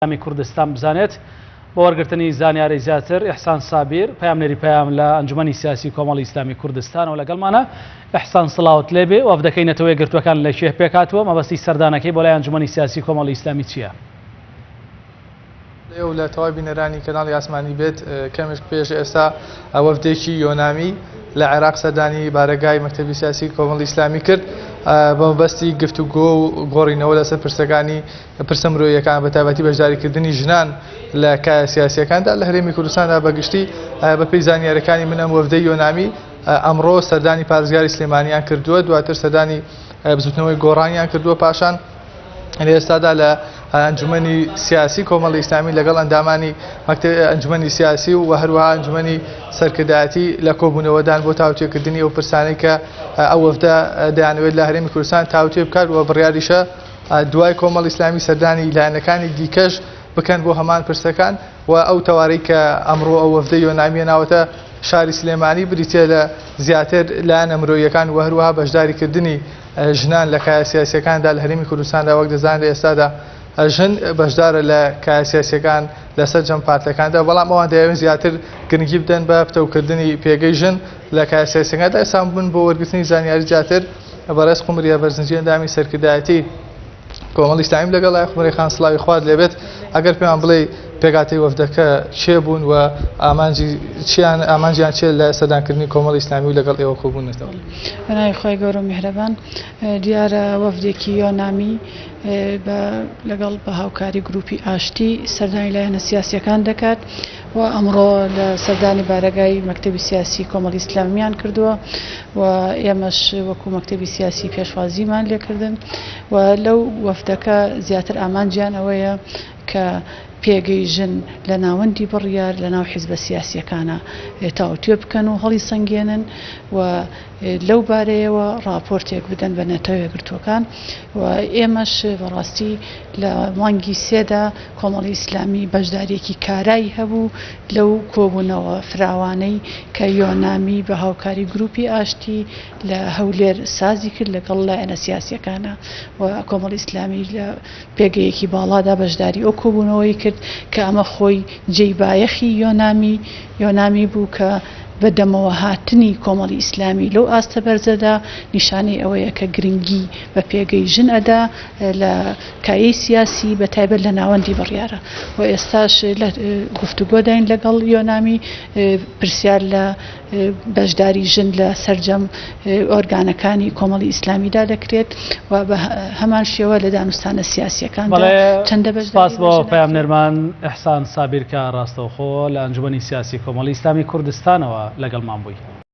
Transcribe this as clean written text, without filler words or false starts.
ئیسلامی کوردستان بزانێت بۆ وەرگرتنی زانیاری زیاتر ئیحسان سابیر پەیامنێری پەیام لە ئەنجومەنی سیاسی کۆمەڵی ئیسلامی کوردستانەوە لەگەڵمانە. ئیحسان سڵاوت لێبێ وەفدەکەی نەتەوەی گرتوەکان لە شێ پێکاتوە مەبەستی سەردانەکەی بۆ لای ئەنجومەنی سیاسی کۆمەڵی ئیسلامی چییە؟ لێو لە تەواوی بینەرانی کەناڵی ئاسمانی بێت کەمێک پێش ئێستا وەفدێکی یۆنامی لە عێراق سەردانی بارەگای مەکتەبی سیاسی کۆمەڵی ئیسلامی کرد بە مەبەستی گفتوگۆ و گۆڕینەوە لەسەر پرسەکانی پرسە مرۆییەکان بە تایبەتی بەشداریکردنی ژنان لە کایە سیاسیەکاندا لە هەرێمی کوردستاندا بەگشتی بە پێی زانیاریەکانی من ئەم وەفدەی یۆنامی ئەمڕۆ سەردانی پارێزگاری سلێمانیان کردووە، دواتر سەردانی بزوتنەوەی گۆڕانیان کردووە، پاشان لە ئێستادا لە ئەنجومەنی سیاسی کۆمەڵی ئیسلامی لەگەڵ ئەندامانی ئەنجومەنی سیاسی و هەروەها ئەنجومەنی سەرکردایەتی لە کۆبوونەوەدان بۆ تاوتێکردنی ئەو پرسانەی کە ئەو وەفدە دەیانەوێت لە هەرێمی کوردستان تاوتێ بکات و بڕیاریشە دوای کۆمەڵی ئیسلامی سەردانی لایەنەکانی دیکەش بکەن بۆ هەمان پرسەکان و ئەو تەوارەی کە ئەمڕۆ ئەو وەفدە یۆنامیە ناوەتە شاری سلێمانی بریتە لە زیاتر لایەنە مرۆییەکان و هەروەها بەشداریکردنی ژنان لە کایە سیاسیەکاندا لە هەرێمی کوردستاندا وەک دەزانێت ئێستادا ژن بەشدارە لە کایە سیاسیەکان لەسەر جەم پارتەکاندا، بەڵام ئەوان دەیەوێت زیاتر گرنگی بدەن بە پتەوکردنی پێگەی ژن لە کایە سیاسیەکاندا. ئێستا بوون بۆ وەرگرتنی زانیاری جیاتر بەڕێز قومریە بەرزنجی ئەندامی سەرکردایەتی کۆمەڵی ئیسلامی لەگەڵ لای قومری خان سڵاوی خوارد لێبێت ئەگەر پێیان بڵێ پێگاتەی وەفدەکە چێ بوون و ئامانجیان چێ لە سەردانکردنی کۆمەڵی ئیسلامی و لەگەڵ ئێوە کۆبوونەتەوە. بەناوی خۆی گەورە و میهرەبان، دیارە وەفدێکی یۆنامی لەگەڵ بە هاوکاری گروپی ئاشتی سەردانی لایەنە سیاسیەکان دەکات و ئەمڕۆ لە سەردانی بارەگای مەکتەبی سیاسی کۆمەڵی ئیسلامیان کردووە و ئێمەش وەکو مەکتەبی سیاسی پێشوازیمان لێکردن و لەو وەفدەکە زیاتر ئامانجیان ئەوەیە کە پێگەی ژن لە ناوەندی بڕیار لە ناو حیزبە سیاسیەکانە تاوتوێ بکەن و هەڵی سەنگێنن و لەو بارەیەوە ڕاپۆرتێک بدەن بە نەتەوە گرتوەکان و ئێمەش بەڕاستی لە مانگی سێدا کۆمەڵی ئیسلامی بەشدارێکی کارایی هەبوو لەو کۆبوونەوە فراوانەی کە یۆنامی بە هاوکاری گروپی ئاشتی لە هەولێر سازی کرد لەگەڵ لایەنە سیاسیەکانە و کۆمەڵی ئیسلامی لە پێگەیەکی باڵادا بەشداری ئەو کۆبوونەوەی کرد کە ئەمە خۆی جێیبایەخی یۆنامی بوو کە بەدەمەوە هاتنی کۆمەڵی ئیسلامی لەو ئاستە بەرزەدا نیشانەی ئەوەیە کە گرنگی بە پێگەی ژن ئەدا لە کایەی سیاسی بە تایبەت لە ناوەندی بڕیارە و ئێستاش لە گفتوگۆداین لەگەڵ یۆنامی پرسیار لە بەشداری ژن لە سەرجەم ئۆرگانەکانی کۆمەڵی ئیسلامیدا دەکرێت و بە هەمان شێوە لە دانوستانە سیاسیەکاندا چەندە سپاس بۆ پەیامنێرمان ئیحسان سابیر کە ڕاستەوخۆ لە ئەنجومەنی سیاسی کۆمەڵی ئیسلامی کوردستانەوە لەگەڵمان بووی.